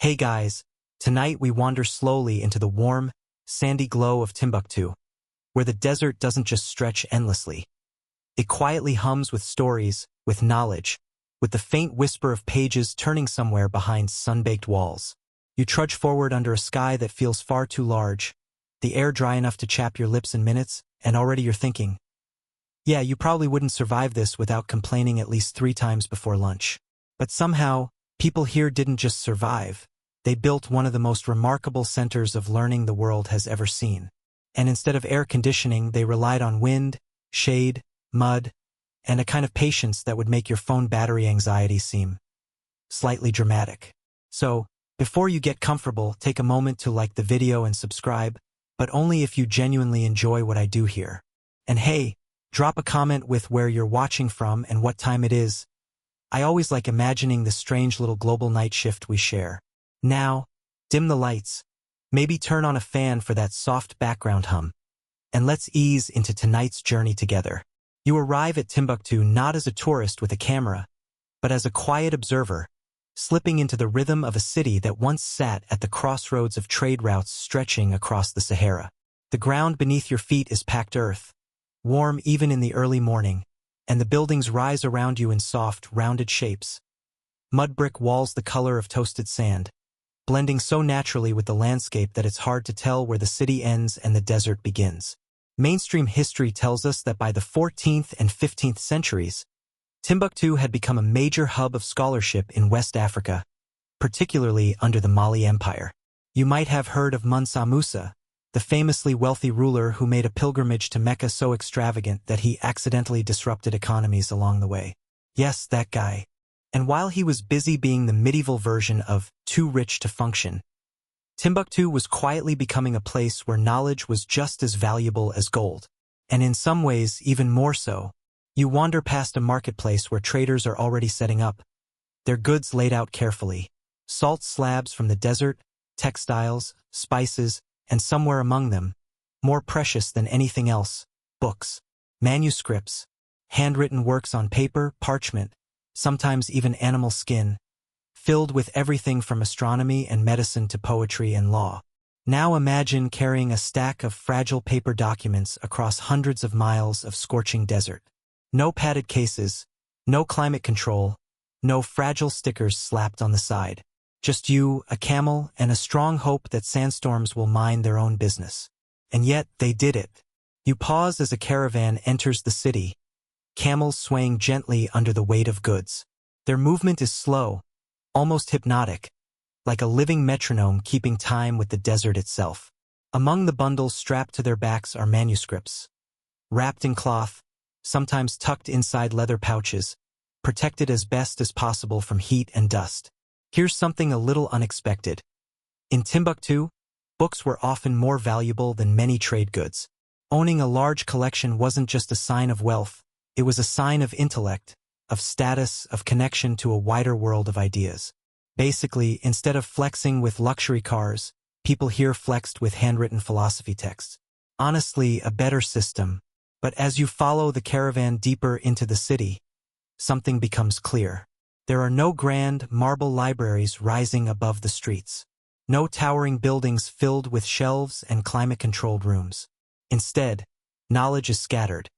Hey guys, tonight we wander slowly into the warm, sandy glow of Timbuktu, where the desert doesn't just stretch endlessly. It quietly hums with stories, with knowledge, with the faint whisper of pages turning somewhere behind sun-baked walls. You trudge forward under a sky that feels far too large, the air dry enough to chap your lips in minutes, and already you're thinking, yeah, you probably wouldn't survive this without complaining at least 3 times before lunch. But somehow, people here didn't just survive. They built one of the most remarkable centers of learning the world has ever seen. And instead of air conditioning, they relied on wind, shade, mud, and a kind of patience that would make your phone battery anxiety seem slightly dramatic. So, before you get comfortable, take a moment to like the video and subscribe, but only if you genuinely enjoy what I do here. And hey, drop a comment with where you're watching from and what time it is. I always like imagining the strange little global night shift we share. Now, dim the lights, maybe turn on a fan for that soft background hum, and let's ease into tonight's journey together. You arrive at Timbuktu not as a tourist with a camera, but as a quiet observer, slipping into the rhythm of a city that once sat at the crossroads of trade routes stretching across the Sahara. The ground beneath your feet is packed earth, warm even in the early morning, and the buildings rise around you in soft, rounded shapes. Mud brick walls the color of toasted sand, blending so naturally with the landscape that it's hard to tell where the city ends and the desert begins. Mainstream history tells us that by the 14th and 15th centuries, Timbuktu had become a major hub of scholarship in West Africa, particularly under the Mali Empire. You might have heard of Mansa Musa, the famously wealthy ruler who made a pilgrimage to Mecca so extravagant that he accidentally disrupted economies along the way. Yes, that guy. And while he was busy being the medieval version of too rich to function, Timbuktu was quietly becoming a place where knowledge was just as valuable as gold. And in some ways, even more so. You wander past a marketplace where traders are already setting up, their goods laid out carefully. Salt slabs from the desert, textiles, spices, and somewhere among them, more precious than anything else, books, manuscripts, handwritten works on paper, parchment, sometimes even animal skin, filled with everything from astronomy and medicine to poetry and law. Now imagine carrying a stack of fragile paper documents across hundreds of miles of scorching desert. No padded cases, no climate control, no fragile stickers slapped on the side. Just you, a camel, and a strong hope that sandstorms will mind their own business. And yet, they did it. You pause as a caravan enters the city, camels swaying gently under the weight of goods. Their movement is slow, almost hypnotic, like a living metronome keeping time with the desert itself. Among the bundles strapped to their backs are manuscripts, wrapped in cloth, sometimes tucked inside leather pouches, protected as best as possible from heat and dust. Here's something a little unexpected. In Timbuktu, books were often more valuable than many trade goods. Owning a large collection wasn't just a sign of wealth, it was a sign of intellect, of status, of connection to a wider world of ideas. Basically, instead of flexing with luxury cars, people here flexed with handwritten philosophy texts. Honestly, a better system. But as you follow the caravan deeper into the city, something becomes clear. There are no grand, marble libraries rising above the streets. No towering buildings filled with shelves and climate-controlled rooms. Instead, knowledge is scattered,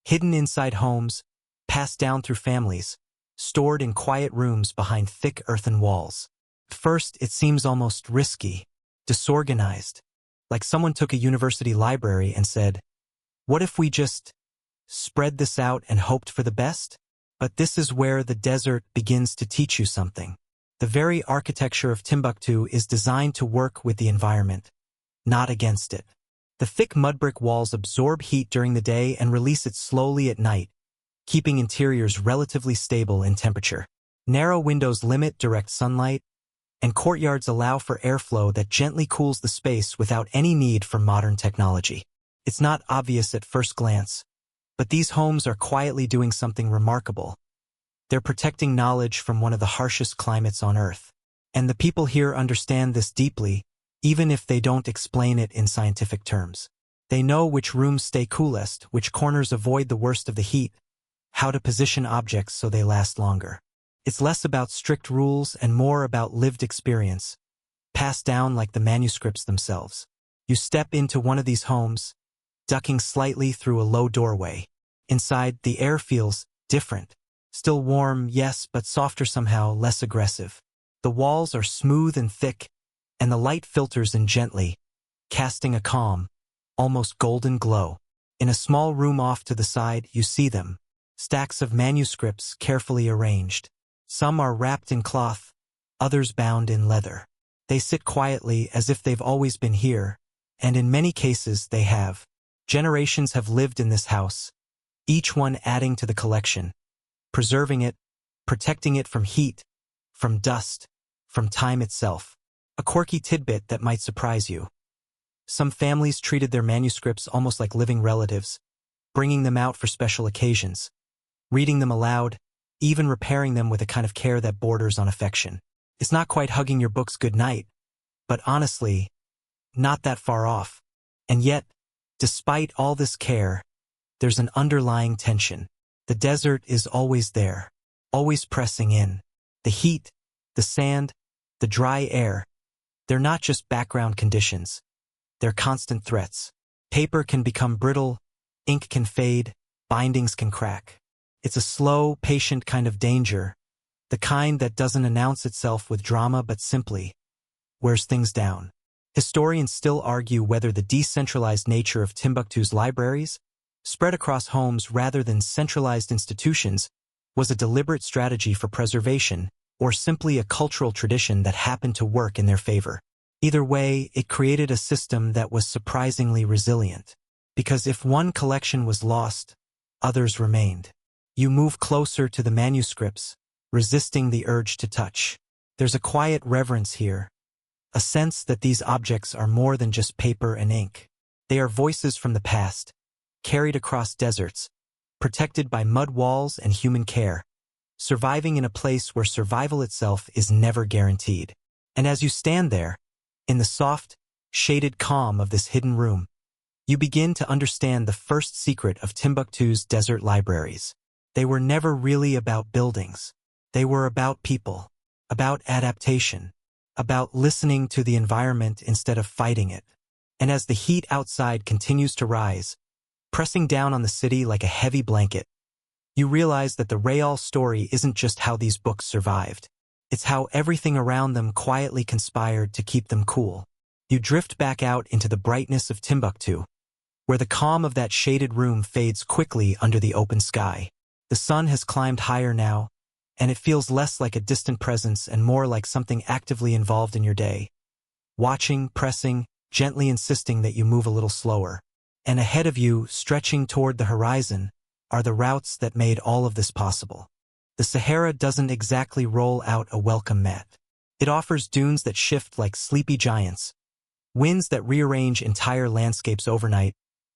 hidden inside homes, passed down through families, stored in quiet rooms behind thick earthen walls. First, it seems almost risky, disorganized, like someone took a university library and said, "What if we just spread this out and hoped for the best?" But this is where the desert begins to teach you something. The very architecture of Timbuktu is designed to work with the environment, not against it. The thick mud brick walls absorb heat during the day and release it slowly at night, keeping interiors relatively stable in temperature. Narrow windows limit direct sunlight, and courtyards allow for airflow that gently cools the space without any need for modern technology. It's not obvious at first glance, but these homes are quietly doing something remarkable. They're protecting knowledge from one of the harshest climates on Earth. And the people here understand this deeply, even if they don't explain it in scientific terms. They know which rooms stay coolest, which corners avoid the worst of the heat, how to position objects so they last longer. It's less about strict rules and more about lived experience, passed down like the manuscripts themselves. You step into one of these homes, ducking slightly through a low doorway. Inside, the air feels different. Still warm, yes, but softer somehow, less aggressive. The walls are smooth and thick, and the light filters in gently, casting a calm, almost golden glow. In a small room off to the side, you see them. Stacks of manuscripts carefully arranged. Some are wrapped in cloth, others bound in leather. They sit quietly as if they've always been here, and in many cases they have. Generations have lived in this house, each one adding to the collection, preserving it, protecting it from heat, from dust, from time itself. A quirky tidbit that might surprise you. Some families treated their manuscripts almost like living relatives, bringing them out for special occasions, reading them aloud, even repairing them with a kind of care that borders on affection. It's not quite hugging your books goodnight, but honestly, not that far off. And yet, despite all this care, there's an underlying tension. The desert is always there, always pressing in. The heat, the sand, the dry air, they're not just background conditions. They're constant threats. Paper can become brittle, ink can fade, bindings can crack. It's a slow, patient kind of danger, the kind that doesn't announce itself with drama but simply wears things down. Historians still argue whether the decentralized nature of Timbuktu's libraries, spread across homes rather than centralized institutions, was a deliberate strategy for preservation or simply a cultural tradition that happened to work in their favor. Either way, it created a system that was surprisingly resilient. Because if one collection was lost, others remained. You move closer to the manuscripts, resisting the urge to touch. There's a quiet reverence here, a sense that these objects are more than just paper and ink. They are voices from the past, carried across deserts, protected by mud walls and human care, surviving in a place where survival itself is never guaranteed. And as you stand there, in the soft, shaded calm of this hidden room, you begin to understand the first secret of Timbuktu's desert libraries. They were never really about buildings. They were about people, about adaptation, about listening to the environment instead of fighting it. And as the heat outside continues to rise, pressing down on the city like a heavy blanket, you realize that the Rayal story isn't just how these books survived. It's how everything around them quietly conspired to keep them cool. You drift back out into the brightness of Timbuktu, where the calm of that shaded room fades quickly under the open sky. The sun has climbed higher now, and it feels less like a distant presence and more like something actively involved in your day. Watching, pressing, gently insisting that you move a little slower. And ahead of you, stretching toward the horizon, are the routes that made all of this possible. The Sahara doesn't exactly roll out a welcome mat. It offers dunes that shift like sleepy giants, winds that rearrange entire landscapes overnight,